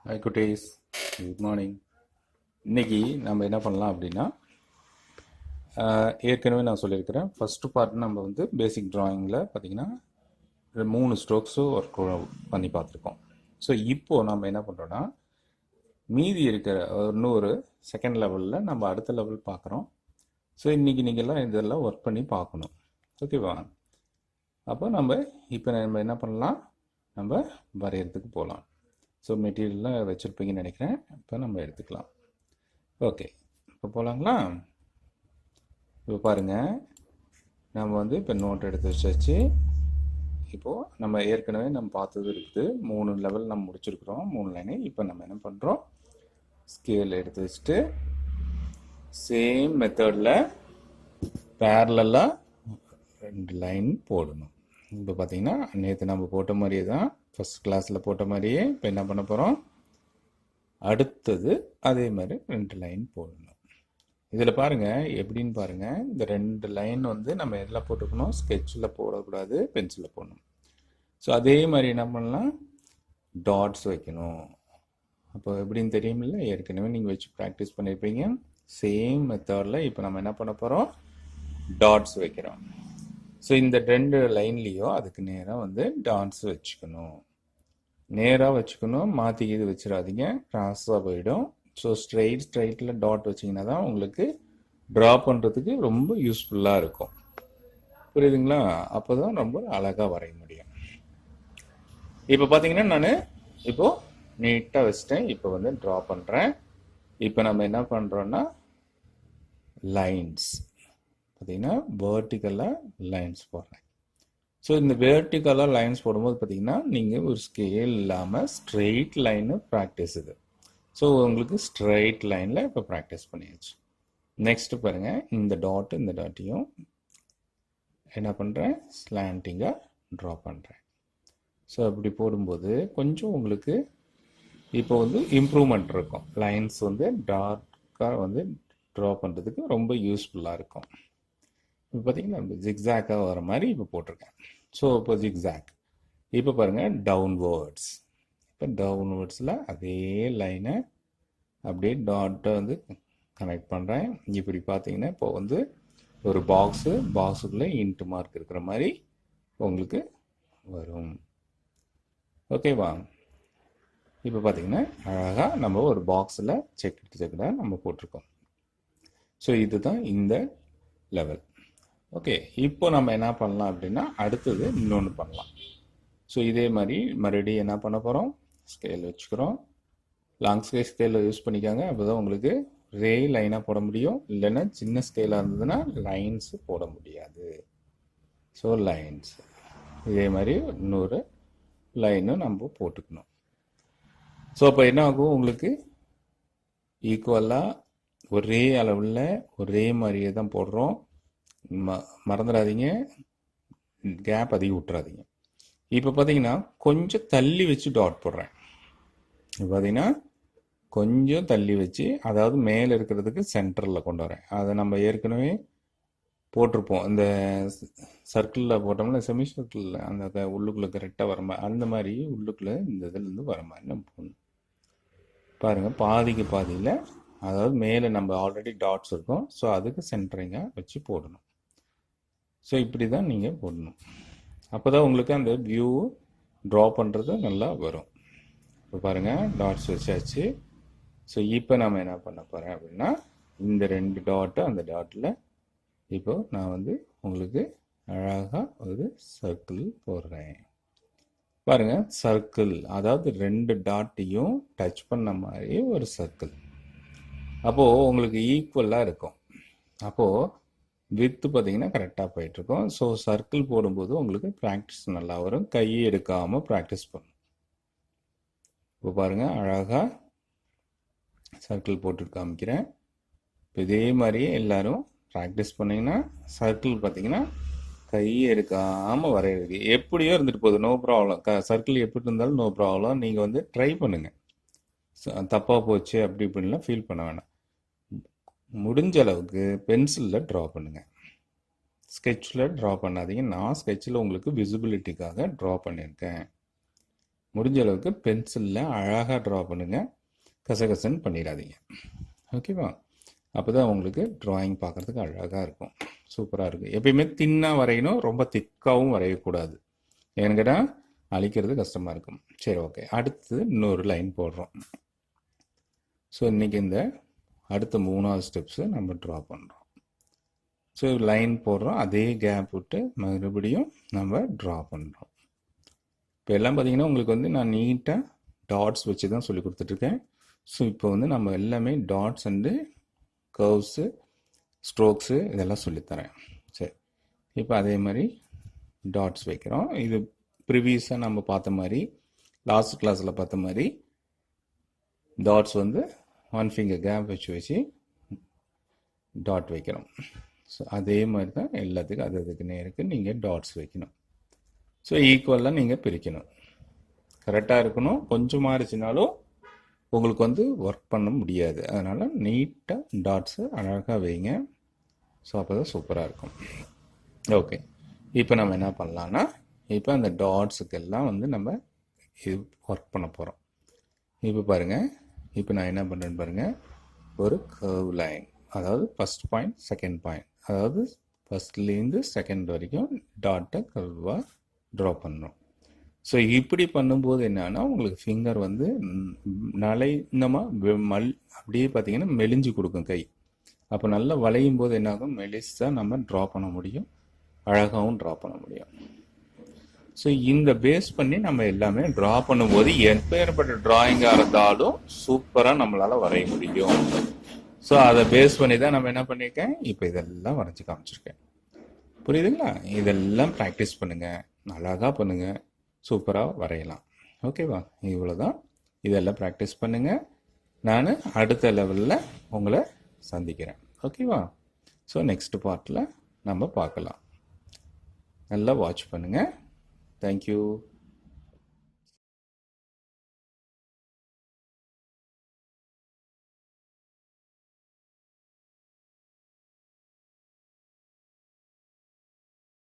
Hi குட்டீஸ், good morning. இன்றைக்கி நம்ம என்ன பண்ணலாம் அப்படின்னா, ஏற்கனவே நான் சொல்லியிருக்கிறேன், ஃபஸ்ட்டு பார்ட் நம்ம வந்து பேசிக் ட்ராயிங்கில் பார்த்திங்கன்னா 3 ஸ்ட்ரோக்ஸு ஒர்க் பண்ணி பார்த்துருக்கோம். ஸோ இப்போது நம்ம என்ன பண்ணுறோன்னா, மீதி இருக்கிற இன்னொரு செகண்ட் லெவலில் நம்ம அடுத்த லெவல் பார்க்குறோம். ஸோ இன்றைக்கி நீங்கள்லாம் இதெல்லாம் ஒர்க் பண்ணி பார்க்கணும், ஓகேவா? அப்போ இப்போ நம்ம என்ன பண்ணலாம், நம்ம வரைகிறதுக்கு போகலாம். ஸோ மெட்டீரியல்லாம் வச்சுருப்பீங்கன்னு நினைக்கிறேன். இப்போ நம்ம எடுத்துக்கலாம். ஓகே, இப்போ போகலாங்களா? இப்போ பாருங்கள், நம்ம வந்து இப்போ நோட் எடுத்து வச்சாச்சு. இப்போது நம்ம ஏற்கனவே நம்ம பார்த்தது இருக்குது, 3 லெவல் நம்ம முடிச்சிருக்கிறோம், 3 லைனு. இப்போ நம்ம என்ன பண்ணுறோம், ஸ்கேல் எடுத்து வச்சுட்டு சேம் மெத்தடில் பேரலாக 2 லைன் போடணும். இப்போ பார்த்தீங்கன்னா நேற்று நம்ம போட்ட மாதிரியே தான், ஃபஸ்ட் கிளாஸில் போட்ட மாதிரியே இப்போ என்ன பண்ண போகிறோம், அடுத்தது அதே மாதிரி 2 லைன் போடணும். இதில் பாருங்கள் எப்படின்னு பாருங்கள், இந்த 2 லைன் வந்து நம்ம எதில் போட்டுக்கணும், ஸ்கெட்சில் போடக்கூடாது, பென்சிலில் போடணும். ஸோ அதே மாதிரி என்ன பண்ணலாம், டாட்ஸ் வைக்கணும். அப்போ எப்படின்னு தெரியுமில்ல, ஏற்கனவே நீங்கள் வச்சு ப்ராக்டிஸ் பண்ணியிருப்பீங்க. சேம் மெத்தடில் இப்போ நம்ம என்ன பண்ண போகிறோம், டாட்ஸ் வைக்கிறோம். ஸோ இந்த 2 லைன்லேயும் அதுக்கு நேராக வந்து டாட்ஸ் வச்சுக்கணும், நேராக வச்சுக்கணும். மாற்றி இது வச்சிடாதீங்க, கிராஸாக போயிடும். ஸோ ஸ்ட்ரைட்டில் டாட் வச்சிங்கன்னா தான் உங்களுக்கு ட்ரா பண்ணுறதுக்கு ரொம்ப யூஸ்ஃபுல்லாக இருக்கும். புரியுதுங்களா? அப்போ தான் ரொம்ப அழகாக வரைய முடியும். இப்போ பார்த்தீங்கன்னா நான் இப்போது நீட்டாக வச்சுட்டேன். இப்போ வந்து ட்ரா பண்ணுறேன். இப்போ நம்ம என்ன பண்ணுறோன்னா, லைன்ஸ் பார்த்தீங்கன்னா வேர்ட்டிக்கலாக லைன்ஸ் போடுறேன். ஸோ இந்த வேர்ட்டிக்கலாக லைன்ஸ் போடும்போது பார்த்தீங்கன்னா நீங்கள் ஒரு ஸ்கேல் இல்லாமல் ஸ்ட்ரெயிட் லைனு ப்ராக்டிஸ் இது. ஸோ உங்களுக்கு ஸ்ட்ரெயிட் லைனில் இப்போ ப்ராக்டிஸ் பண்ணியாச்சு. நெக்ஸ்ட்டு பாருங்கள், இந்த டாட்டையும் என்ன பண்ணுறேன், ஸ்லாண்டிங்காக ட்ரா பண்ணுறேன். ஸோ அப்படி போடும்போது கொஞ்சம் உங்களுக்கு இப்போ வந்து இம்ப்ரூவ்மெண்ட் இருக்கும். லைன்ஸ் வந்து டார்க்காக வந்து ட்ரா பண்ணுறதுக்கு ரொம்ப யூஸ்ஃபுல்லாக இருக்கும். இப்போ பார்த்தீங்கன்னா ஜிக்ஸாக்காக வர மாதிரி இப்போ போட்டிருக்கேன். ஸோ இப்போ ஜிக்ஸாக். இப்போ பாருங்கள் டவுன்வேர்ட்ஸ். இப்போ டவுன்வேர்ட்ஸில் அதே லைனை அப்படியே டாட்டை வந்து கனெக்ட் பண்ணுறேன். இப்படி பார்த்தீங்கன்னா இப்போ வந்து ஒரு பாக்ஸுக்குள்ளே இன்ட்டு மார்க் இருக்கிற மாதிரி உங்களுக்கு வரும், ஓகேவா? இப்போ பார்த்தீங்கன்னா அழகாக நம்ம ஒரு பாக்ஸில் செக்கடாக நம்ம போட்டிருக்கோம். ஸோ இதுதான் இந்த லெவல். ஓகே, இப்போ நம்ம என்ன பண்ணலாம் அப்படின்னா, அடுத்தது இன்னொன்று பண்ணலாம். ஸோ இதே மாதிரி மறுபடியும் என்ன பண்ண போகிறோம், ஸ்கேல் வச்சுக்கிறோம். லாங் ஸ்கேலில் யூஸ் பண்ணிக்காங்க, அப்போ தான் உங்களுக்கு ரே லைனாக போட முடியும். இல்லைன்னா சின்ன ஸ்கேலாக இருந்ததுன்னா லைன்ஸு போட முடியாது. ஸோ லைன்ஸ் இதே மாதிரி இன்னொரு லைனும் நம்ம போட்டுக்கணும். ஸோ அப்போ என்ன ஆகும், உங்களுக்கு ஈக்குவலாக ஒரே அளவில் ஒரே மாதிரியே தான் போடுறோம். மறந்துடாதீங்க, கேப் அதிகம் விட்டுறாதீங்க. இப்போ பார்த்தீங்கன்னா கொஞ்சம் தள்ளி வச்சு டாட் போடுறேன். இப்போ பார்த்தீங்கன்னா கொஞ்சம் தள்ளி வச்சு, அதாவது மேலே இருக்கிறதுக்கு சென்டரில் கொண்டு வரேன். அதை நம்ம ஏற்கனவே போட்டிருப்போம். இந்த சர்க்கிளில் போட்டோம்னா செமி சர்க்கிளில் அந்த உள்ளுக்குள்ளே கரெக்டாக வர மாதிரி, அந்த மாதிரி உள்ளுக்குள்ளே இந்த இதுலேருந்து வர மாதிரி நம்ம போடணும். பாருங்கள், பாதிக்கு பாதியில், அதாவது மேலே நம்ம ஆல்ரெடி டாட்ஸ் இருக்கும், ஸோ அதுக்கு சென்டரிங்காக வச்சு போடணும். ஸோ இப்படி தான் நீங்கள் போடணும். அப்போ தான் உங்களுக்கு அந்த வியூ ட்ரா பண்ணுறது நல்லா வரும். இப்போ பாருங்கள், டாட்ஸ் வச்சாச்சு. ஸோ இப்போ நம்ம என்ன பண்ண போகிறேன் அப்படின்னா, இந்த 2 டாட்டு அந்த டாட்டில் இப்போ நான் வந்து உங்களுக்கு அழகாக ஒரு சர்க்கிள் போடுறேன். பாருங்கள், சர்க்கிள், அதாவது 2 டாட்டையும் டச் பண்ண மாதிரி ஒரு சர்க்கிள். அப்போது உங்களுக்கு ஈக்குவலாக இருக்கும். அப்போது வித்து பார்த்தீங்கன்னா கரெக்டாக போயிட்டுருக்கோம். ஸோ சர்க்கிள் போடும்போது உங்களுக்கு ப்ராக்டிஸ் நல்லா வரும். கையை எடுக்காமல் ப்ராக்டிஸ் பண்ணும். இப்போ பாருங்கள், அழகாக சர்க்கிள் போட்டு காமிக்கிறேன். இப்போ இதே மாதிரியே எல்லோரும் ப்ராக்டிஸ் பண்ணிங்கன்னா சர்க்கிள் பார்த்தீங்கன்னா கையை எடுக்காமல் வரையிறது எப்படியோ இருந்துட்டு போகுது, நோ ப்ராப்ளம். சர்க்கிள் எப்படி இருந்தாலும் நோ ப்ராப்ளம். நீங்கள் வந்து ட்ரை பண்ணுங்கள். தப்பாக போச்சு அப்படி இப்படின்லாம் ஃபீல் பண்ண வேணாம். முடிஞ்ச அளவுக்கு பென்சிலில் ட்ரா பண்ணுங்கள், ஸ்கெட்சில் ட்ரா பண்ணாதீங்க. நான் ஸ்கெட்சில் உங்களுக்கு விசிபிலிட்டிக்காக ட்ரா பண்ணியிருக்கேன். முடிஞ்ச அளவுக்கு பென்சிலில் அழகாக ட்ரா பண்ணுங்கள், கசகசன்னு பண்ணிடாதீங்க. ஓகேவா? அப்போ தான் உங்களுக்கு ட்ராயிங் பார்க்குறதுக்கு அழகாக இருக்கும், சூப்பராக இருக்கும். எப்பயுமே தின்னாக வரையணும், ரொம்ப திக்காகவும் வரையக்கூடாது. ஏன்னு கேட்டால் அழிக்கிறது கஷ்டமாக இருக்கும். சரி, ஓகே. அடுத்து இன்னொரு லைன் போடுறோம். ஸோ இன்றைக்கி இந்த அடுத்த 3வது ஸ்டெப்ஸு நம்ம ட்ரா பண்ணுறோம். ஸோ லைன் போடுறோம், அதே கேப் விட்டு மறுபடியும் நம்ம ட்ரா பண்ணுறோம். இப்போ எல்லாம் பார்த்தீங்கன்னா உங்களுக்கு வந்து நான் நீட்டாக டாட்ஸ் வச்சு தான் சொல்லி கொடுத்துட்ருக்கேன். ஸோ இப்போ வந்து நம்ம எல்லாமே டாட்ஸ் அண்டு கர்வ்ஸு, ஸ்ட்ரோக்ஸு இதெல்லாம் சொல்லித்தரேன். சரி, இப்போ அதே மாதிரி டாட்ஸ் வைக்கிறோம். இது ப்ரிவியஸாக நம்ம பார்த்த மாதிரி, லாஸ்ட் கிளாஸில் பார்த்த மாதிரி டாட்ஸ் வந்து 1 ஃபிங்கர் கேப் வச்சு டாட் வைக்கிறோம். ஸோ அதே மாதிரி தான் எல்லாத்துக்கும் அதுக்கு நேருக்கு நீங்கள் டாட்ஸ் வைக்கணும். ஸோ ஈக்குவலாக நீங்கள் பிரிக்கணும், கரெக்டாக இருக்கணும். கொஞ்சம் மாறிச்சினாலும் உங்களுக்கு வந்து ஒர்க் பண்ண முடியாது. அதனால் நீட்டாக டாட்ஸு அழகாக வைங்க. ஸோ அப்போ தான் சூப்பராக இருக்கும். ஓகே, இப்போ நம்ம என்ன பண்ணலான்னா, இப்போ அந்த டாட்ஸுக்கெல்லாம் வந்து நம்ம இது ஒர்க் பண்ண போகிறோம். இப்போ பாருங்கள், இப்போ நான் என்ன பண்ணுறேன்னு பாருங்கள். ஒரு கர்வ் லைன், அதாவது ஃபஸ்ட் பாயிண்ட், செகண்ட் பாயிண்ட், அதாவது ஃபஸ்ட்லேருந்து செகண்ட் வரைக்கும் டாட்டை கர்வாக ட்ரா பண்ணுறோம். ஸோ இப்படி பண்ணும்போது என்னன்னா, உங்களுக்கு ஃபிங்கர் வந்து அப்படியே பார்த்தீங்கன்னா மெலிஞ்சு கொடுக்கும் கை. அப்போ நல்லா வளையும் போது என்னாகும், மெலிசாக நம்ம ட்ரா பண்ண முடியும், அழகாகவும் ட்ரா பண்ண முடியும். ஸோ இந்த பேஸ் பண்ணி நம்ம எல்லாமே ட்ரா பண்ணும்போது எப்பேற்பட்ட ட்ராயிங்காக இருந்தாலும் சூப்பராக நம்மளால் வரைய முடியும். ஸோ அதை பேஸ் பண்ணி தான் நம்ம என்ன பண்ணியிருக்கேன், இப்போ இதெல்லாம் வரைஞ்சி காமிச்சிருக்கேன். புரியுதுங்களா? இதெல்லாம் ப்ராக்டிஸ் பண்ணுங்கள், அழகாக பண்ணுங்கள், சூப்பராக வரையலாம். ஓகேவா? இவ்வளோதான். இதெல்லாம் ப்ராக்டிஸ் பண்ணுங்கள். நான் அடுத்த லெவலில் உங்களை சந்திக்கிறேன். ஓகேவா? ஸோ நெக்ஸ்ட் பார்ட்டில் நம்ம பார்க்கலாம். நல்லா வாட்ச் பண்ணுங்கள். தேங்க்யூ.